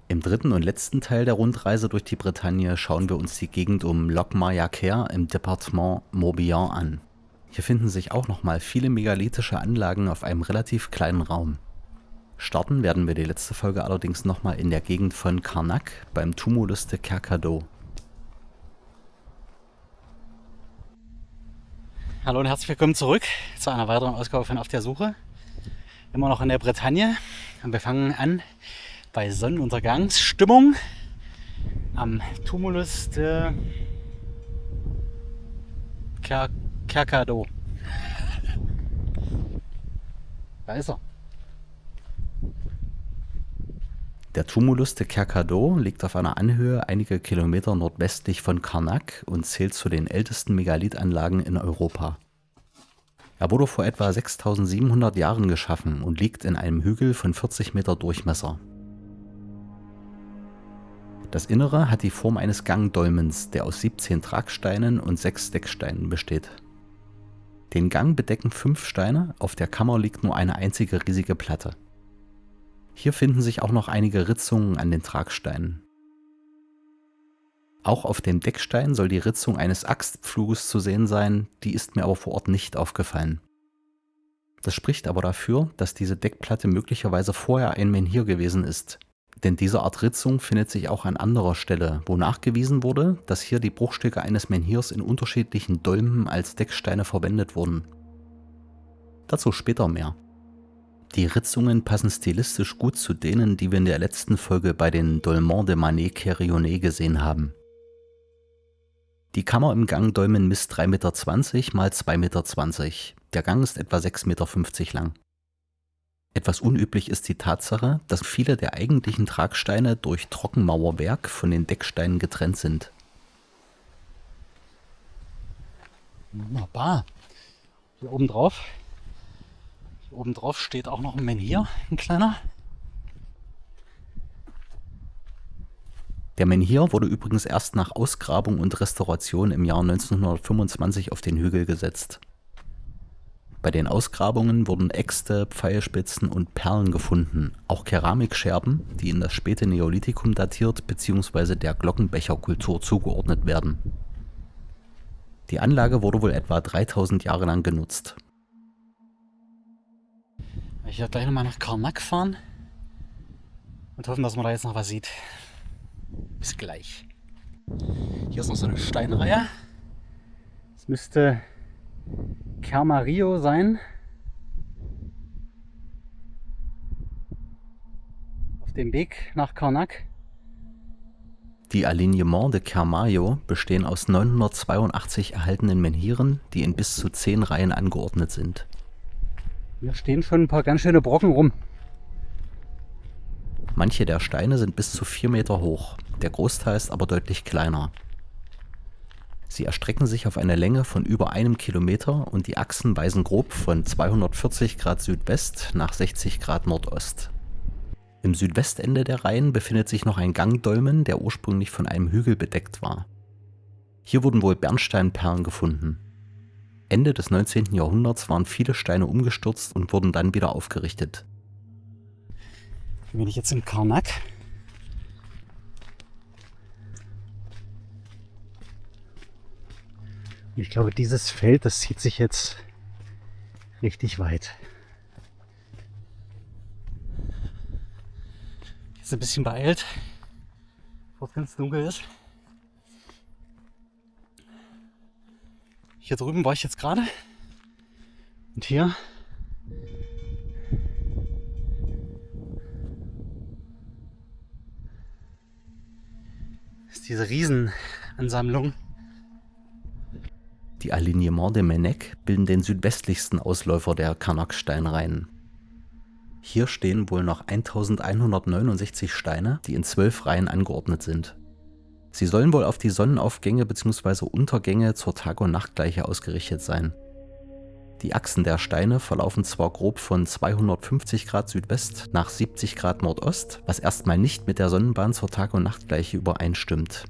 Im dritten und letzten Teil der Rundreise durch die Bretagne schauen wir uns die Gegend um Locmayaker im Departement Morbihan an. Hier finden sich auch nochmal viele megalithische Anlagen auf einem relativ kleinen Raum. Starten werden wir die letzte Folge allerdings nochmal in der Gegend von Karnak beim Tumulus de Kercado. Hallo und herzlich willkommen zurück zu einer weiteren Ausgabe von Auf der Suche. Immer noch in der Bretagne und wir fangen an bei Sonnenuntergangsstimmung am Tumulus de Kercado. Da ist er. Der Tumulus de Kercado liegt auf einer Anhöhe einige Kilometer nordwestlich von Karnak und zählt zu den ältesten Megalithanlagen in Europa. Er wurde vor etwa 6700 Jahren geschaffen und liegt in einem Hügel von 40 Meter Durchmesser. Das Innere hat die Form eines Gangdolmens, der aus 17 Tragsteinen und 6 Decksteinen besteht. Den Gang bedecken 5 Steine, auf der Kammer liegt nur eine einzige riesige Platte. Hier finden sich auch noch einige Ritzungen an den Tragsteinen. Auch auf dem Deckstein soll die Ritzung eines Axtpfluges zu sehen sein, die ist mir aber vor Ort nicht aufgefallen. Das spricht aber dafür, dass diese Deckplatte möglicherweise vorher ein Menhir gewesen ist, denn diese Art Ritzung findet sich auch an anderer Stelle, wo nachgewiesen wurde, dass hier die Bruchstücke eines Menhirs in unterschiedlichen Dolmen als Decksteine verwendet wurden. Dazu später mehr. Die Ritzungen passen stilistisch gut zu denen, die wir in der letzten Folge bei den Dolmens de Manet-Querionnet gesehen haben. Die Kammer im Gangdolmen misst 3,20 Meter x 2,20 Meter. Der Gang ist etwa 6,50 Meter lang. Etwas unüblich ist die Tatsache, dass viele der eigentlichen Tragsteine durch Trockenmauerwerk von den Decksteinen getrennt sind. Wunderbar. Hier oben drauf steht auch noch ein Menhir, ein kleiner. Der Menhir wurde übrigens erst nach Ausgrabung und Restauration im Jahr 1925 auf den Hügel gesetzt. Bei den Ausgrabungen wurden Äxte, Pfeilspitzen und Perlen gefunden, auch Keramikscherben, die in das späte Neolithikum datiert bzw. der Glockenbecherkultur zugeordnet werden. Die Anlage wurde wohl etwa 3000 Jahre lang genutzt. Ich werde gleich nochmal nach Karnak fahren und hoffen, dass man da jetzt noch was sieht. Bis gleich. Hier ist noch so eine Steinreihe. Das müsste Kermario sein. Auf dem Weg nach Karnak. Die Alignements de Kermario bestehen aus 982 erhaltenen Menhiren, die in bis zu 10 Reihen angeordnet sind. Hier stehen schon ein paar ganz schöne Brocken rum. Manche der Steine sind bis zu 4 Meter hoch, der Großteil ist aber deutlich kleiner. Sie erstrecken sich auf eine Länge von über 1 Kilometer und die Achsen weisen grob von 240 Grad Südwest nach 60 Grad Nordost. Im Südwestende der Reihen befindet sich noch ein Gangdolmen, der ursprünglich von einem Hügel bedeckt war. Hier wurden wohl Bernsteinperlen gefunden. Ende des 19. Jahrhunderts waren viele Steine umgestürzt und wurden dann wieder aufgerichtet. Hier bin ich jetzt in Karnak. Und ich glaube, dieses Feld, das zieht sich jetzt richtig weit. Jetzt ein bisschen beeilt, bevor es ganz dunkel ist. Hier drüben war ich jetzt gerade. Und hier ist diese Riesenansammlung. Die Alignements de Menec bilden den südwestlichsten Ausläufer der Karnak-Steinreihen. Hier stehen wohl noch 1169 Steine, die in 12 Reihen angeordnet sind. Sie sollen wohl auf die Sonnenaufgänge bzw. Untergänge zur Tag- und Nachtgleiche ausgerichtet sein. Die Achsen der Steine verlaufen zwar grob von 250 Grad Südwest nach 70 Grad Nordost, was erstmal nicht mit der Sonnenbahn zur Tag- und Nachtgleiche übereinstimmt.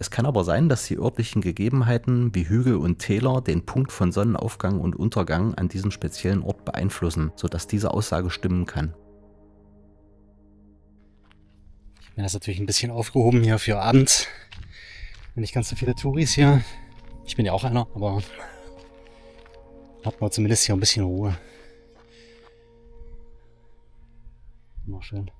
Es kann aber sein, dass die örtlichen Gegebenheiten wie Hügel und Täler den Punkt von Sonnenaufgang und Untergang an diesem speziellen Ort beeinflussen, sodass diese Aussage stimmen kann. Mir das natürlich ein bisschen aufgehoben hier für abends. Wenn nicht ganz so viele Touris hier. Ich bin ja auch einer, aber hat man zumindest hier ein bisschen Ruhe. Immer schön.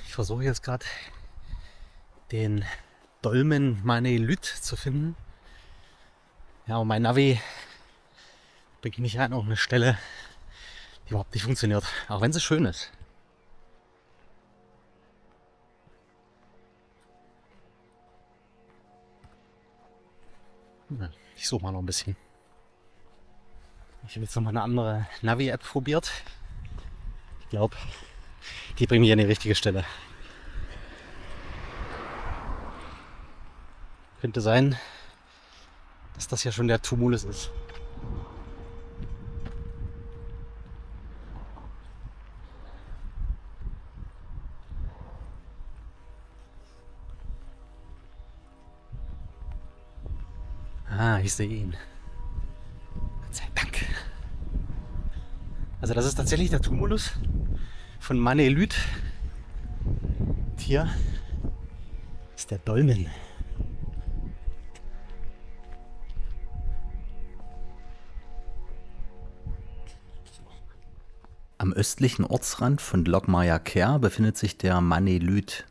Ich versuche jetzt gerade den Dolmen Manelüt zu finden. Ja, und mein Navi bringt mich an auf eine Stelle, die überhaupt nicht funktioniert. Auch wenn sie schön ist. Ja, ich suche mal noch ein bisschen. Ich habe jetzt noch mal eine andere Navi-App probiert. Ich glaube, die bringt mich an die richtige Stelle. Könnte sein, dass das ja schon der Tumulus ist. Ah, ich sehe ihn. Gott sei Dank. Also das ist tatsächlich der Tumulus von Manelüt. Und hier ist der Dolmen. Am östlichen Ortsrand von Logmaya Ker befindet sich der Manelüt.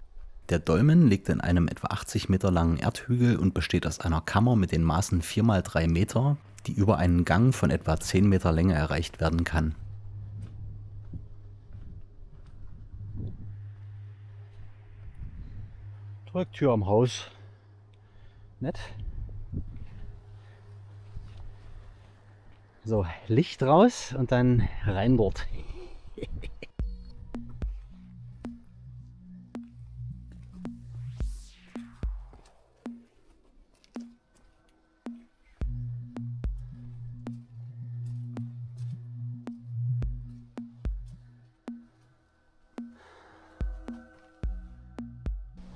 Der Dolmen liegt in einem etwa 80 Meter langen Erdhügel und besteht aus einer Kammer mit den Maßen 4 mal 3 Meter, die über einen Gang von etwa 10 Meter Länge erreicht werden kann. Tür am Haus. Nett. So, Licht raus und dann rein dort.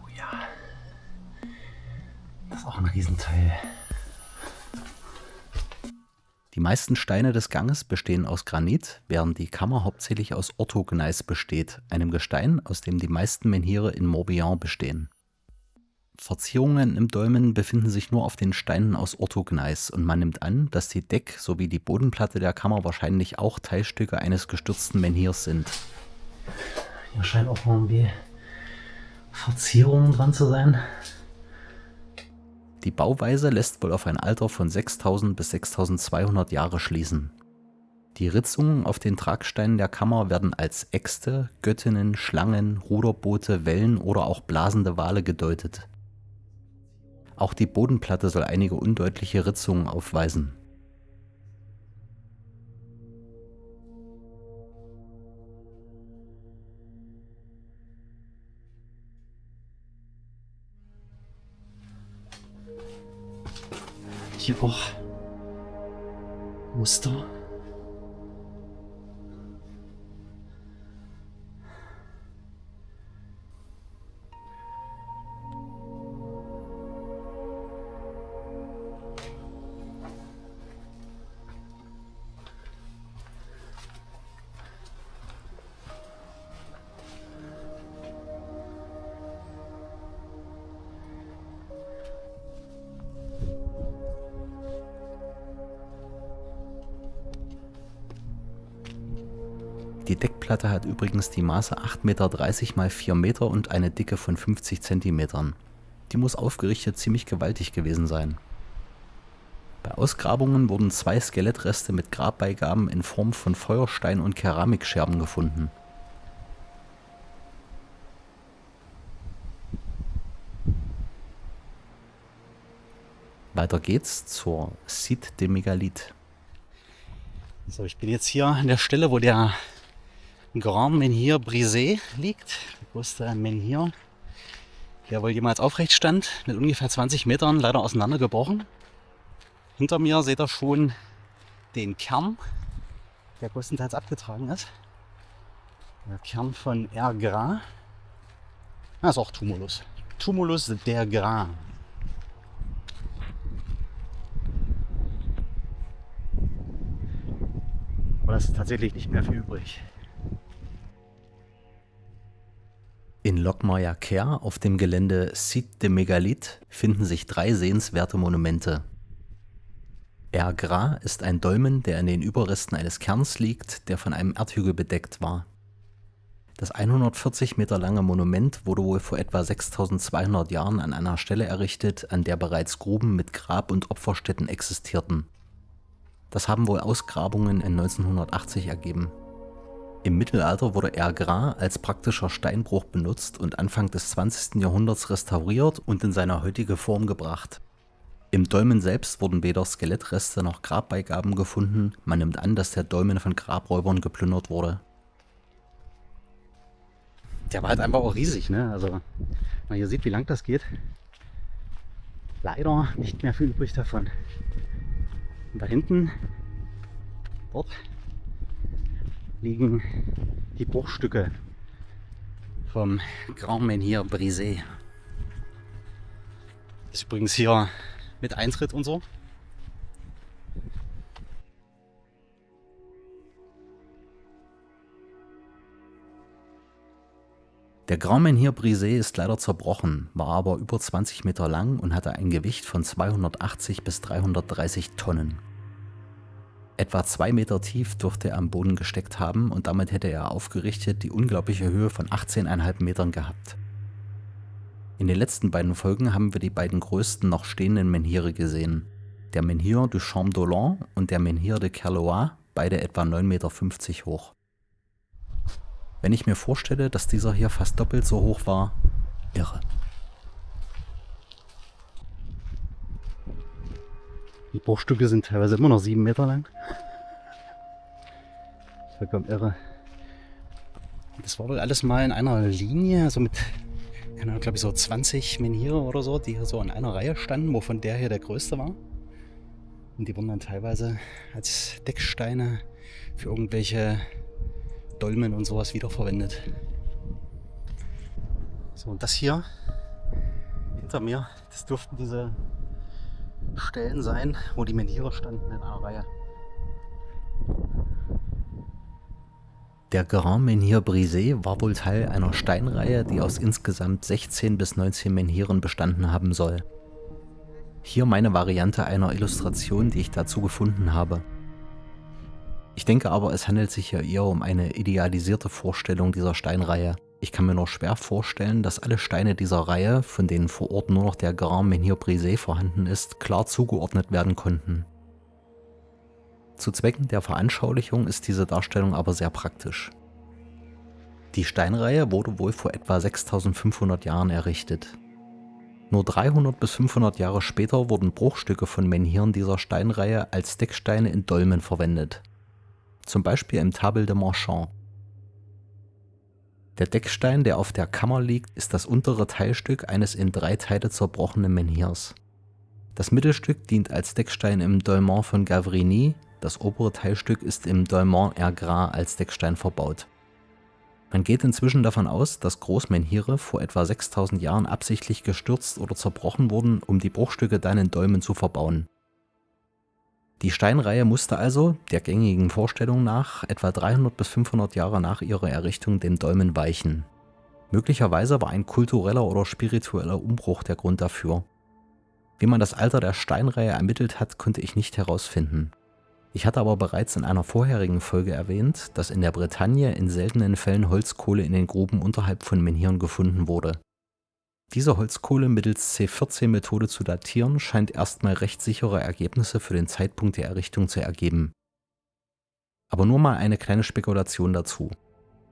Oh ja. Das ist auch ein Riesenteil. Die meisten Steine des Ganges bestehen aus Granit, während die Kammer hauptsächlich aus Orthogneis besteht, einem Gestein, aus dem die meisten Menhire in Morbihan bestehen. Verzierungen im Dolmen befinden sich nur auf den Steinen aus Orthogneis und man nimmt an, dass die Deck- sowie die Bodenplatte der Kammer wahrscheinlich auch Teilstücke eines gestürzten Menhirs sind. Hier scheint auch irgendwie Verzierungen dran zu sein. Die Bauweise lässt wohl auf ein Alter von 6000 bis 6200 Jahre schließen. Die Ritzungen auf den Tragsteinen der Kammer werden als Äxte, Göttinnen, Schlangen, Ruderboote, Wellen oder auch blasende Wale gedeutet. Auch die Bodenplatte soll einige undeutliche Ritzungen aufweisen. Hier auch Muster. Die Deckplatte hat übrigens die Maße 8,30 Meter mal 4 Meter und eine Dicke von 50 Zentimetern. Die muss aufgerichtet ziemlich gewaltig gewesen sein. Bei Ausgrabungen wurden 2 Skelettreste mit Grabbeigaben in Form von Feuerstein und Keramikscherben gefunden. Weiter geht's zur Cite des Mégalithes. So, ich bin jetzt hier an der Stelle, wo der Grand Menhir Brisé liegt. Der größte Menhir, der wohl jemals aufrecht stand, mit ungefähr 20 Metern leider auseinandergebrochen. Hinter mir seht ihr schon den Kern, der größtenteils abgetragen ist. Der Kern von Ergra. Das ist auch Tumulus. Tumulus der Gra. Aber das ist tatsächlich nicht mehr viel übrig. In Locmayer-Ker auf dem Gelände Site de Mégalithes finden sich 3 sehenswerte Monumente. Ergra ist ein Dolmen, der in den Überresten eines Kerns liegt, der von einem Erdhügel bedeckt war. Das 140 Meter lange Monument wurde wohl vor etwa 6200 Jahren an einer Stelle errichtet, an der bereits Gruben mit Grab- und Opferstätten existierten. Das haben wohl Ausgrabungen in 1980 ergeben. Im Mittelalter wurde Ergra als praktischer Steinbruch benutzt und Anfang des 20. Jahrhunderts restauriert und in seine heutige Form gebracht. Im Dolmen selbst wurden weder Skelettreste noch Grabbeigaben gefunden, man nimmt an, dass der Dolmen von Grabräubern geplündert wurde. Der war halt einfach auch riesig, ne? Also, wenn man hier sieht, wie lang das geht. Leider nicht mehr viel übrig davon. Und da hinten, dort, liegen die Bruchstücke vom Grand Menhir Brisé. Das ist übrigens hier mit Eintritt und so. Der Grand Menhir Brisé ist leider zerbrochen, war aber über 20 Meter lang und hatte ein Gewicht von 280 bis 330 Tonnen. Etwa 2 Meter tief dürfte er am Boden gesteckt haben und damit hätte er aufgerichtet die unglaubliche Höhe von 18,5 Metern gehabt. In den letzten beiden Folgen haben wir die beiden größten noch stehenden Menhire gesehen. Der Menhir du Champ d'Ollon und der Menhir de Kerloas, beide etwa 9,50 Meter hoch. Wenn ich mir vorstelle, dass dieser hier fast doppelt so hoch war, irre. Die Bruchstücke sind teilweise immer noch 7 Meter lang. Vollkommen irre. Das war wohl alles mal in einer Linie, also mit, glaube ich, so 20 Menhire oder so, die hier so in einer Reihe standen, wovon der hier der größte war. Und die wurden dann teilweise als Decksteine für irgendwelche Dolmen und sowas wiederverwendet. So, und das hier hinter mir, das dürften diese Stellen sein, wo die Menhire standen in einer Reihe. Der Grand Menhir Brisé war wohl Teil einer Steinreihe, die aus insgesamt 16 bis 19 Menhiren bestanden haben soll. Hier meine Variante einer Illustration, die ich dazu gefunden habe. Ich denke aber, es handelt sich hier eher um eine idealisierte Vorstellung dieser Steinreihe. Ich kann mir nur schwer vorstellen, dass alle Steine dieser Reihe, von denen vor Ort nur noch der Grand Menhir Brisé vorhanden ist, klar zugeordnet werden konnten. Zu Zwecken der Veranschaulichung ist diese Darstellung aber sehr praktisch. Die Steinreihe wurde wohl vor etwa 6500 Jahren errichtet. Nur 300 bis 500 Jahre später wurden Bruchstücke von Menhiren dieser Steinreihe als Decksteine in Dolmen verwendet. Zum Beispiel im Table de Marchand. Der Deckstein, der auf der Kammer liegt, ist das untere Teilstück eines in 3 Teile zerbrochenen Menhirs. Das Mittelstück dient als Deckstein im Dolmen von Gavrigny, das obere Teilstück ist im Dolmen Ergra als Deckstein verbaut. Man geht inzwischen davon aus, dass Großmenhire vor etwa 6000 Jahren absichtlich gestürzt oder zerbrochen wurden, um die Bruchstücke dann in Dolmen zu verbauen. Die Steinreihe musste also, der gängigen Vorstellung nach, etwa 300 bis 500 Jahre nach ihrer Errichtung dem Dolmen weichen. Möglicherweise war ein kultureller oder spiritueller Umbruch der Grund dafür. Wie man das Alter der Steinreihe ermittelt hat, konnte ich nicht herausfinden. Ich hatte aber bereits in einer vorherigen Folge erwähnt, dass in der Bretagne in seltenen Fällen Holzkohle in den Gruben unterhalb von Menhiren gefunden wurde. Diese Holzkohle mittels C14-Methode zu datieren, scheint erstmal recht sichere Ergebnisse für den Zeitpunkt der Errichtung zu ergeben. Aber nur mal eine kleine Spekulation dazu.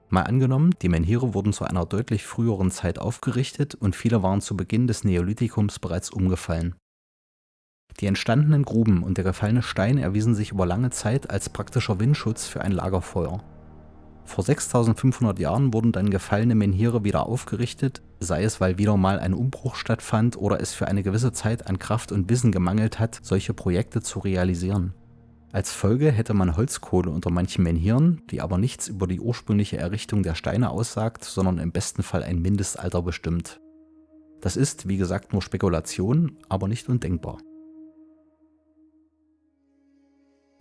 Mal angenommen, die Menhire wurden zu einer deutlich früheren Zeit aufgerichtet und viele waren zu Beginn des Neolithikums bereits umgefallen. Die entstandenen Gruben und der gefallene Stein erwiesen sich über lange Zeit als praktischer Windschutz für ein Lagerfeuer. Vor 6500 Jahren wurden dann gefallene Menhire wieder aufgerichtet, sei es, weil wieder mal ein Umbruch stattfand oder es für eine gewisse Zeit an Kraft und Wissen gemangelt hat, solche Projekte zu realisieren. Als Folge hätte man Holzkohle unter manchen Menhiren, die aber nichts über die ursprüngliche Errichtung der Steine aussagt, sondern im besten Fall ein Mindestalter bestimmt. Das ist, wie gesagt, nur Spekulation, aber nicht undenkbar.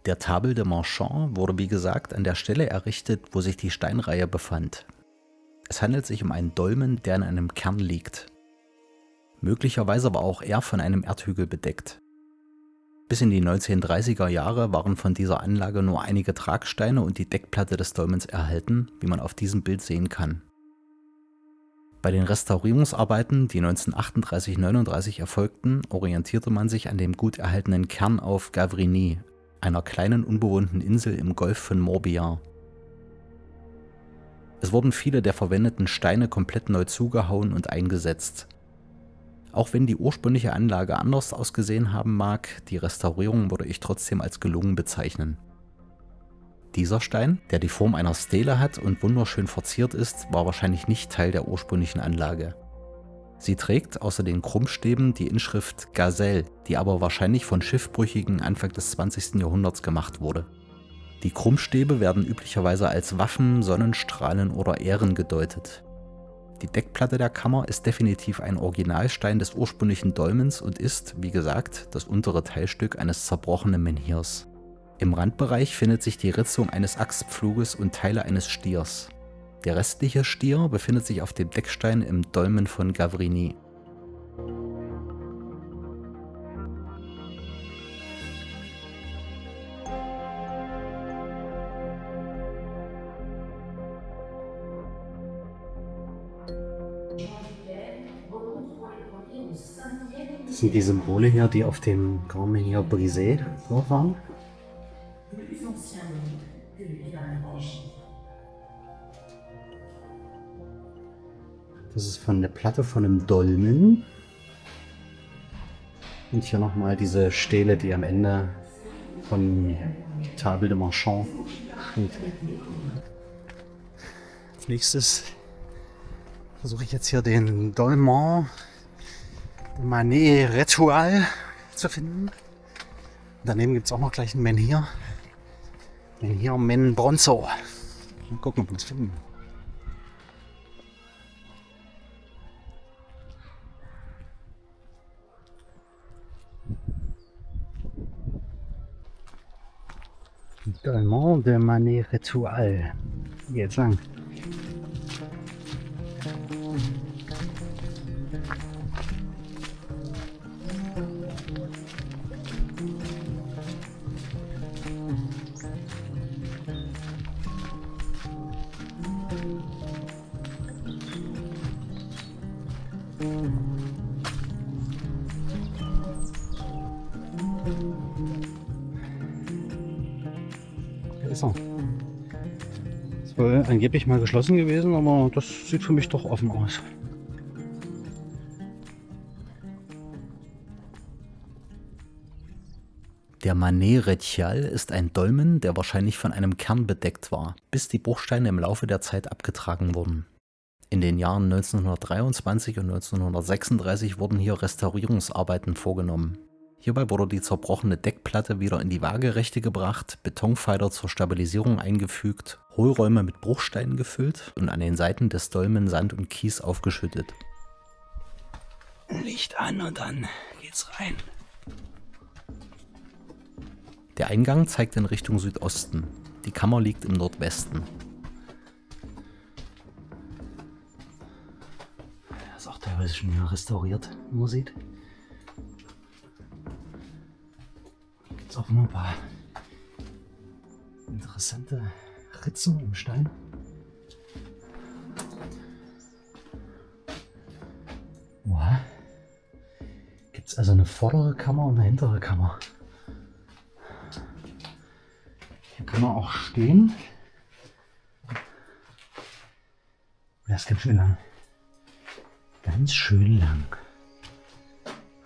Der Table de Marchand wurde wie gesagt an der Stelle errichtet, wo sich die Steinreihe befand. Es handelt sich um einen Dolmen, der in einem Kern liegt. Möglicherweise war auch er von einem Erdhügel bedeckt. Bis in die 1930er Jahre waren von dieser Anlage nur einige Tragsteine und die Deckplatte des Dolmens erhalten, wie man auf diesem Bild sehen kann. Bei den Restaurierungsarbeiten, die 1938/39 erfolgten, orientierte man sich an dem gut erhaltenen Kern auf Gavrigny, einer kleinen unbewohnten Insel im Golf von Morbihan. Es wurden viele der verwendeten Steine komplett neu zugehauen und eingesetzt. Auch wenn die ursprüngliche Anlage anders ausgesehen haben mag, die Restaurierung würde ich trotzdem als gelungen bezeichnen. Dieser Stein, der die Form einer Stele hat und wunderschön verziert ist, war wahrscheinlich nicht Teil der ursprünglichen Anlage. Sie trägt außer den Krummstäben die Inschrift Gazelle, die aber wahrscheinlich von Schiffbrüchigen Anfang des 20. Jahrhunderts gemacht wurde. Die Krummstäbe werden üblicherweise als Waffen, Sonnenstrahlen oder Ähren gedeutet. Die Deckplatte der Kammer ist definitiv ein Originalstein des ursprünglichen Dolmens und ist, wie gesagt, das untere Teilstück eines zerbrochenen Menhirs. Im Randbereich findet sich die Ritzung eines Axtpfluges und Teile eines Stiers. Der restliche Stier befindet sich auf dem Deckstein im Dolmen von Gavrigny. Das sind die Symbole hier, die auf dem Grand Menhir Brisé drauf waren. Das ist von der Platte von einem Dolmen. Und hier nochmal diese Stele, die am Ende vom Table de Marchand steht. Als nächstes versuche ich jetzt hier den Dolmen de Manet Ritual zu finden. Daneben gibt es auch noch gleich einen Menhir. Menhir Men Bronzo. Mal gucken, ob wir das finden. Dolmen de Manet Ritual. Wie geht's lang? Ist er. Ist wohl angeblich mal geschlossen gewesen, aber das sieht für mich doch offen aus. Der Manet Retial ist ein Dolmen, der wahrscheinlich von einem Kern bedeckt war, bis die Bruchsteine im Laufe der Zeit abgetragen wurden. In den Jahren 1923 und 1936 wurden hier Restaurierungsarbeiten vorgenommen. Hierbei wurde die zerbrochene Deckplatte wieder in die Waagerechte gebracht, Betonpfeiler zur Stabilisierung eingefügt, Hohlräume mit Bruchsteinen gefüllt und an den Seiten des Dolmen Sand und Kies aufgeschüttet. Licht an und dann geht's rein. Der Eingang zeigt in Richtung Südosten. Die Kammer liegt im Nordwesten. Das ist auch teilweise schon hier restauriert, wie man sieht. Gibt es auch noch ein paar interessante Ritzungen im Stein. Wow. Gibt es also eine vordere Kammer und eine hintere Kammer. Hier kann man auch stehen. Das ist ganz schön lang. Ganz schön lang.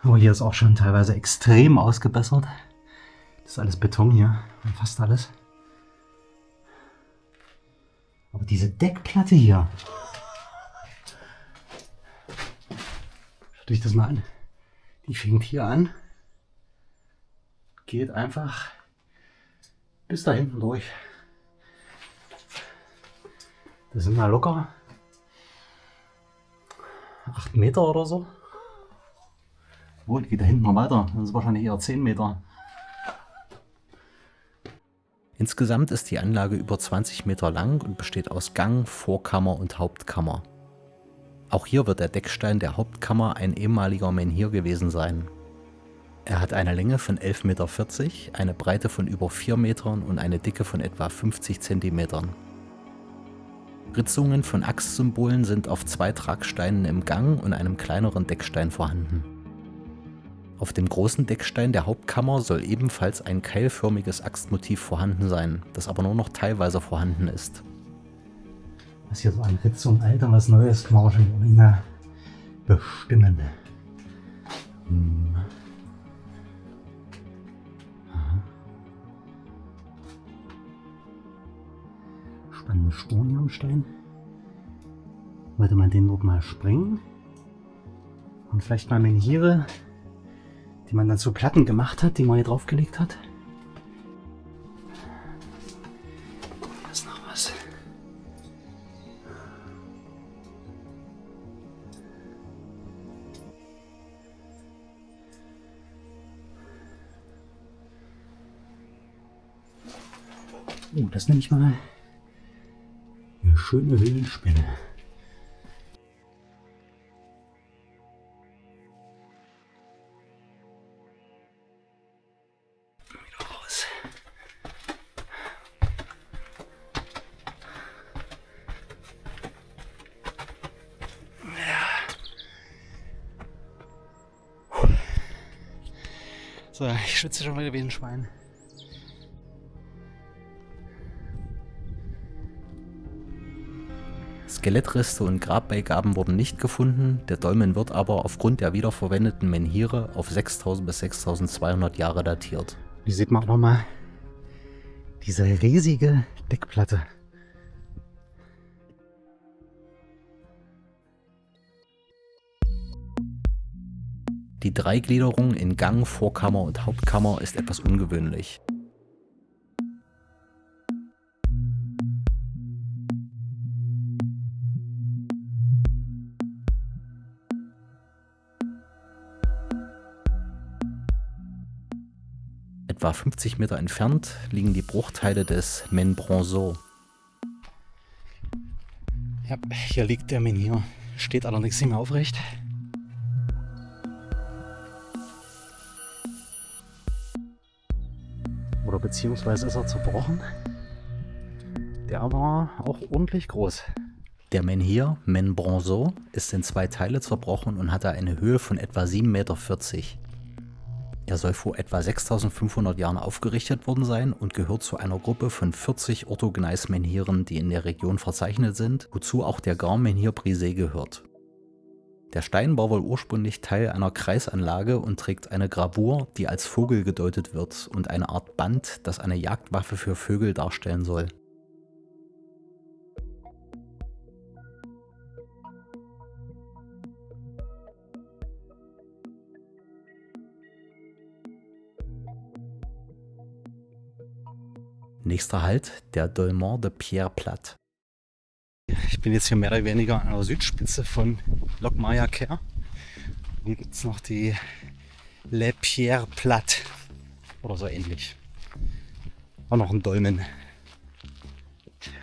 Aber hier ist auch schon teilweise extrem ausgebessert. Das ist alles Beton hier, fast alles. Aber diese Deckplatte hier, schaut euch das mal an. Die fängt hier an, geht einfach bis da hinten durch. Das sind mal locker 8 Meter oder so. Wo geht da hinten noch weiter? Das ist wahrscheinlich eher 10 Meter. Insgesamt ist die Anlage über 20 Meter lang und besteht aus Gang, Vorkammer und Hauptkammer. Auch hier wird der Deckstein der Hauptkammer ein ehemaliger Menhir gewesen sein. Er hat eine Länge von 11,40 Meter, eine Breite von über 4 Metern und eine Dicke von etwa 50 Zentimetern. Ritzungen von Axtsymbolen sind auf 2 Tragsteinen im Gang und einem kleineren Deckstein vorhanden. Auf dem großen Deckstein der Hauptkammer soll ebenfalls ein keilförmiges Axtmotiv vorhanden sein, das aber nur noch teilweise vorhanden ist. Was hier so an Ritzung, Alter, was Neues, kann man wahrscheinlich auch nicht mehr bestimmen. Spannende Spuren hier am Stein. Wollte man den dort mal sprengen und vielleicht mal Menhire, die man dann zu Platten gemacht hat, die man hier draufgelegt hat. Hier ist noch was. Oh, das nenne ich mal eine schöne Höhlenspinne. Wieder raus. So, ich schwitze schon wieder wie ein Schwein. Skelettreste und Grabbeigaben wurden nicht gefunden, der Dolmen wird aber aufgrund der wiederverwendeten Menhire auf 6000 bis 6200 Jahre datiert. Hier sieht man auch nochmal diese riesige Deckplatte. Die Dreigliederung in Gang, Vorkammer und Hauptkammer ist etwas ungewöhnlich. Etwa 50 Meter entfernt liegen die Bruchteile des Menbronzeau. Ja, hier liegt der Menhir. Steht allerdings nicht mehr aufrecht. Oder beziehungsweise ist er zerbrochen. Der war auch ordentlich groß. Der Menhir Menbronzeau ist in 2 Teile zerbrochen und hatte eine Höhe von etwa 7,40 Meter. Er soll vor etwa 6500 Jahren aufgerichtet worden sein und gehört zu einer Gruppe von 40 Orthogneis-Menhiren, die in der Region verzeichnet sind, wozu auch der Grand-Menhir Brisé gehört. Der Stein war wohl ursprünglich Teil einer Kreisanlage und trägt eine Gravur, die als Vogel gedeutet wird, und eine Art Band, das eine Jagdwaffe für Vögel darstellen soll. Nächster Halt, der Dolmen de Pierre Plat. Ich bin jetzt hier mehr oder weniger an der Südspitze von Locmayaquer. Hier gibt es noch die Les Pierres Plates oder so ähnlich. Auch noch ein Dolmen.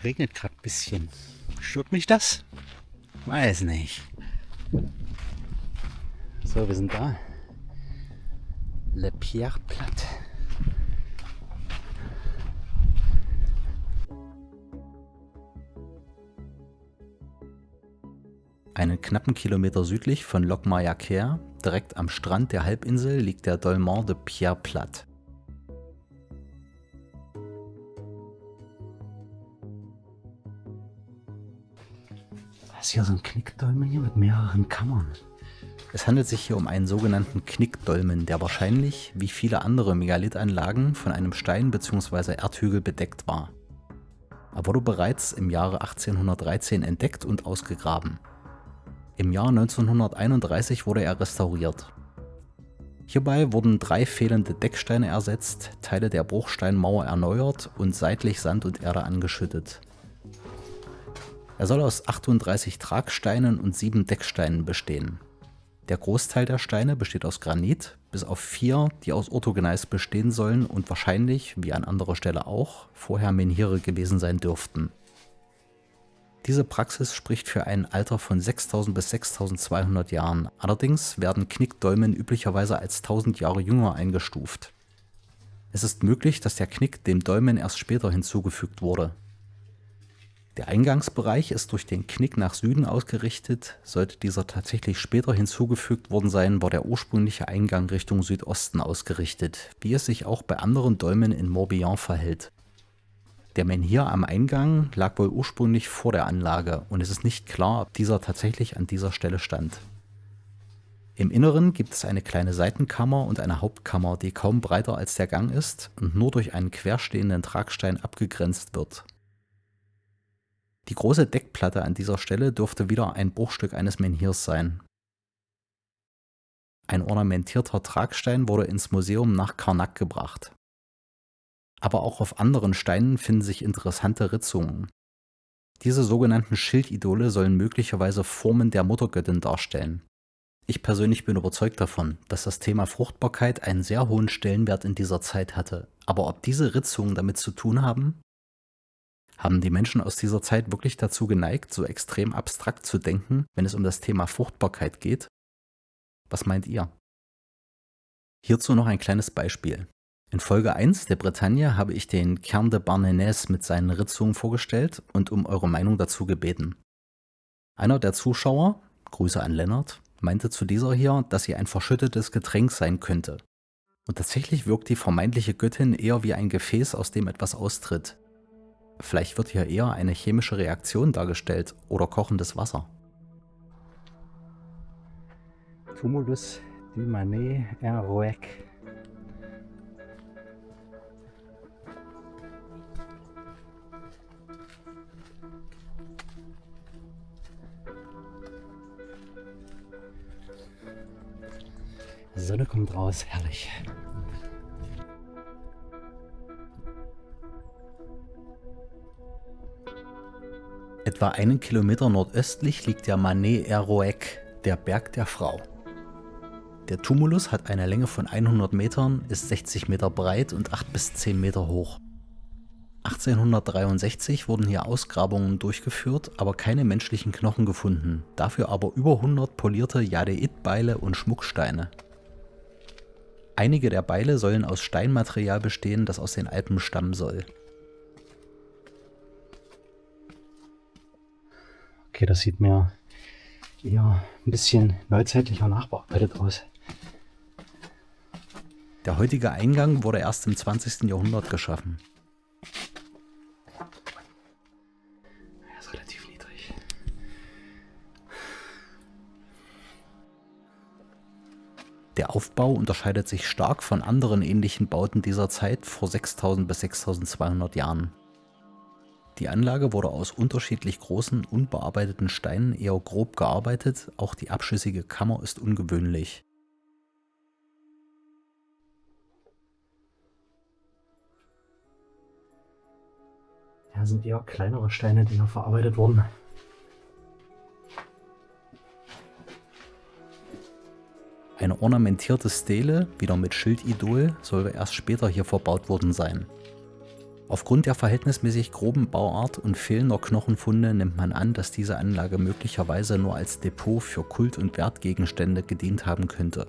Regnet gerade ein bisschen. Stört mich das? Weiß nicht. So, wir sind da. Les Pierres Plates. Einen knappen Kilometer südlich von Locmayaquer, direkt am Strand der Halbinsel, liegt der Dolmen de Pierre Plat. Das ist hier so ein Knickdolmen hier mit mehreren Kammern. Es handelt sich hier um einen sogenannten Knickdolmen, der wahrscheinlich, wie viele andere Megalithanlagen, von einem Stein bzw. Erdhügel bedeckt war. Er wurde bereits im Jahre 1813 entdeckt und ausgegraben. Im Jahr 1931 wurde er restauriert. Hierbei wurden 3 fehlende Decksteine ersetzt, Teile der Bruchsteinmauer erneuert und seitlich Sand und Erde angeschüttet. Er soll aus 38 Tragsteinen und 7 Decksteinen bestehen. Der Großteil der Steine besteht aus Granit, bis auf 4, die aus Orthogneis bestehen sollen und wahrscheinlich, wie an anderer Stelle auch, vorher Menhire gewesen sein dürften. Diese Praxis spricht für ein Alter von 6000 bis 6200 Jahren. Allerdings werden Knickdolmen üblicherweise als 1000 Jahre jünger eingestuft. Es ist möglich, dass der Knick dem Dolmen erst später hinzugefügt wurde. Der Eingangsbereich ist durch den Knick nach Süden ausgerichtet. Sollte dieser tatsächlich später hinzugefügt worden sein, war der ursprüngliche Eingang Richtung Südosten ausgerichtet, wie es sich auch bei anderen Dolmen in Morbihan verhält. Der Menhir am Eingang lag wohl ursprünglich vor der Anlage und es ist nicht klar, ob dieser tatsächlich an dieser Stelle stand. Im Inneren gibt es eine kleine Seitenkammer und eine Hauptkammer, die kaum breiter als der Gang ist und nur durch einen querstehenden Tragstein abgegrenzt wird. Die große Deckplatte an dieser Stelle dürfte wieder ein Bruchstück eines Menhirs sein. Ein ornamentierter Tragstein wurde ins Museum nach Karnak gebracht. Aber auch auf anderen Steinen finden sich interessante Ritzungen. Diese sogenannten Schildidole sollen möglicherweise Formen der Muttergöttin darstellen. Ich persönlich bin überzeugt davon, dass das Thema Fruchtbarkeit einen sehr hohen Stellenwert in dieser Zeit hatte. Aber ob diese Ritzungen damit zu tun haben? Haben die Menschen aus dieser Zeit wirklich dazu geneigt, so extrem abstrakt zu denken, wenn es um das Thema Fruchtbarkeit geht? Was meint ihr? Hierzu noch ein kleines Beispiel. In Folge 1 der Bretagne habe ich den Cairn de Barnénez mit seinen Ritzungen vorgestellt und um eure Meinung dazu gebeten. Einer der Zuschauer, Grüße an Lennart, meinte zu dieser hier, dass sie ein verschüttetes Getränk sein könnte. Und tatsächlich wirkt die vermeintliche Göttin eher wie ein Gefäß, aus dem etwas austritt. Vielleicht wird hier eher eine chemische Reaktion dargestellt oder kochendes Wasser. Tumulus du Manet Roec. Die Sonne kommt raus, herrlich. Etwa 1 Kilometer nordöstlich liegt der Manet Roec, der Berg der Frau. Der Tumulus hat eine Länge von 100 Metern, ist 60 Meter breit und 8 bis 10 Meter hoch. 1863 wurden hier Ausgrabungen durchgeführt, aber keine menschlichen Knochen gefunden, dafür aber über 100 polierte Jadeitbeile und Schmucksteine. Einige der Beile sollen aus Steinmaterial bestehen, das aus den Alpen stammen soll. Okay, das sieht mir eher ein bisschen neuzeitlicher nachbearbeitet aus. Der heutige Eingang wurde erst im 20. Jahrhundert geschaffen. Er ist relativ niedrig. Der Aufbau unterscheidet sich stark von anderen ähnlichen Bauten dieser Zeit vor 6000 bis 6200 Jahren. Die Anlage wurde aus unterschiedlich großen, unbearbeiteten Steinen eher grob gearbeitet, auch die abschüssige Kammer ist ungewöhnlich. Ja, sind eher kleinere Steine, die hier verarbeitet wurden. Eine ornamentierte Stele, wieder mit Schildidol, soll erst später hier verbaut worden sein. Aufgrund der verhältnismäßig groben Bauart und fehlender Knochenfunde nimmt man an, dass diese Anlage möglicherweise nur als Depot für Kult- und Wertgegenstände gedient haben könnte.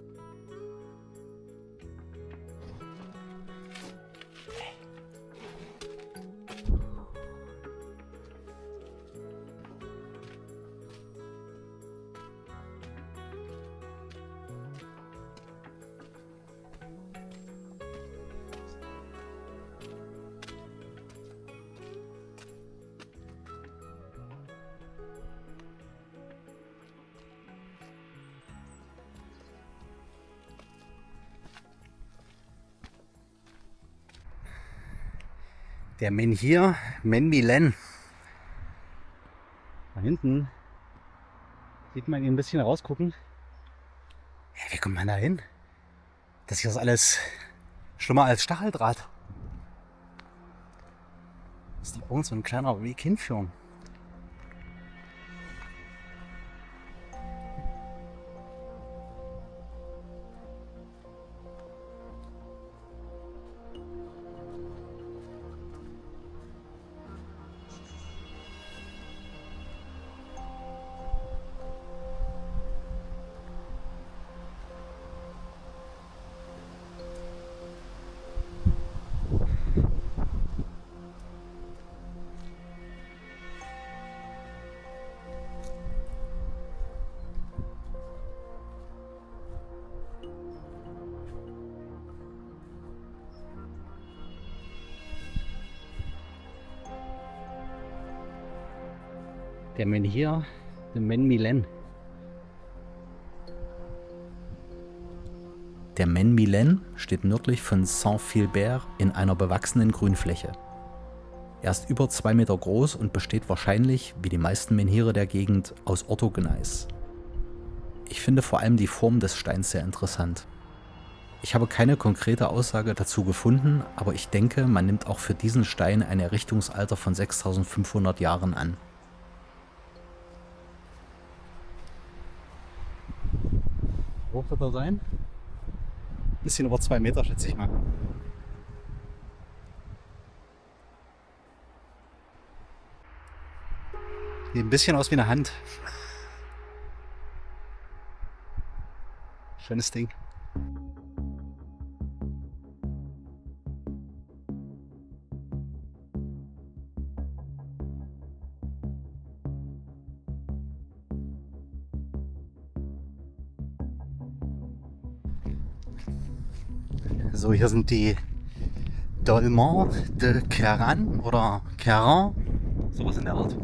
Der Menhir Menmilen. Da hinten sieht man ihn ein bisschen rausgucken. Ja, wie kommt man da hin? Das hier ist alles schlimmer als Stacheldraht. Das ist doch irgend so ein kleiner Weg hinführen. Der Menhir Menmilen. Der Menmilen steht nördlich von Saint-Philbert in einer bewachsenen Grünfläche. Er ist über 2 Meter groß und besteht wahrscheinlich, wie die meisten Menhire der Gegend, aus Orthogneis. Ich finde vor allem die Form des Steins sehr interessant. Ich habe keine konkrete Aussage dazu gefunden, aber ich denke, man nimmt auch für diesen Stein ein Errichtungsalter von 6500 Jahren an. Hoch wird er sein? Bisschen über 2 Meter, schätze ich mal. Sieht ein bisschen aus wie eine Hand. Schönes Ding. So, hier sind die Dolmens de Caran oder Caran, sowas in der Art.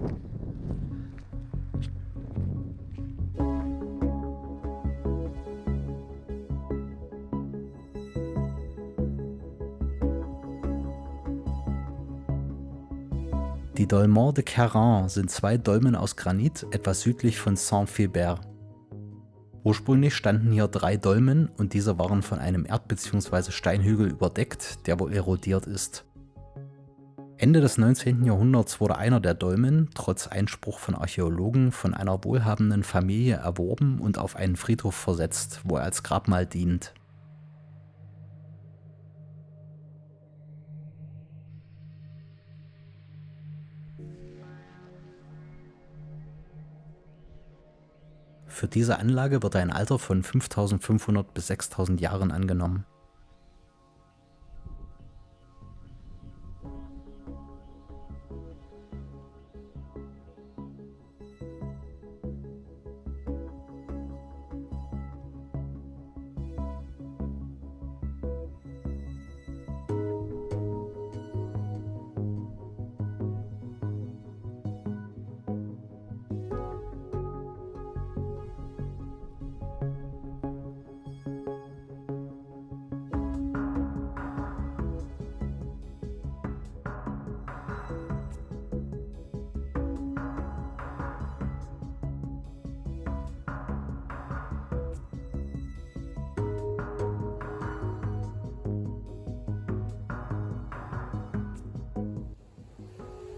Die Dolmens de Caran sind 2 Dolmen aus Granit etwas südlich von Saint-Philbert. Ursprünglich standen hier 3 Dolmen und diese waren von einem Erd- bzw. Steinhügel überdeckt, der wohl erodiert ist. Ende des 19. Jahrhunderts wurde einer der Dolmen, trotz Einspruch von Archäologen, von einer wohlhabenden Familie erworben und auf einen Friedhof versetzt, wo er als Grabmal dient. Für diese Anlage wird ein Alter von 5500 bis 6000 Jahren angenommen.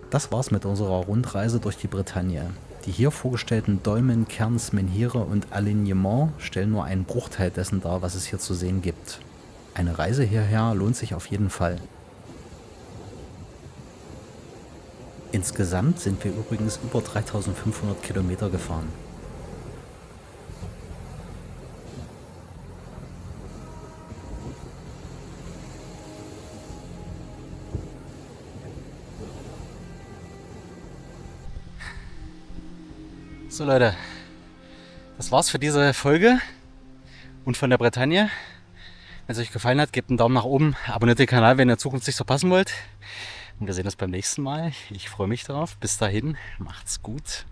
Das war's mit unserer Rundreise durch die Bretagne. Die hier vorgestellten Dolmen, Cairns, Menhire und Alignements stellen nur einen Bruchteil dessen dar, was es hier zu sehen gibt. Eine Reise hierher lohnt sich auf jeden Fall. Insgesamt sind wir übrigens über 3500 Kilometer gefahren. So Leute, das war's für diese Folge und von der Bretagne. Wenn es euch gefallen hat, gebt einen Daumen nach oben, abonniert den Kanal, wenn ihr in Zukunft nichts verpassen wollt. Und wir sehen uns beim nächsten Mal. Ich freue mich darauf. Bis dahin, macht's gut.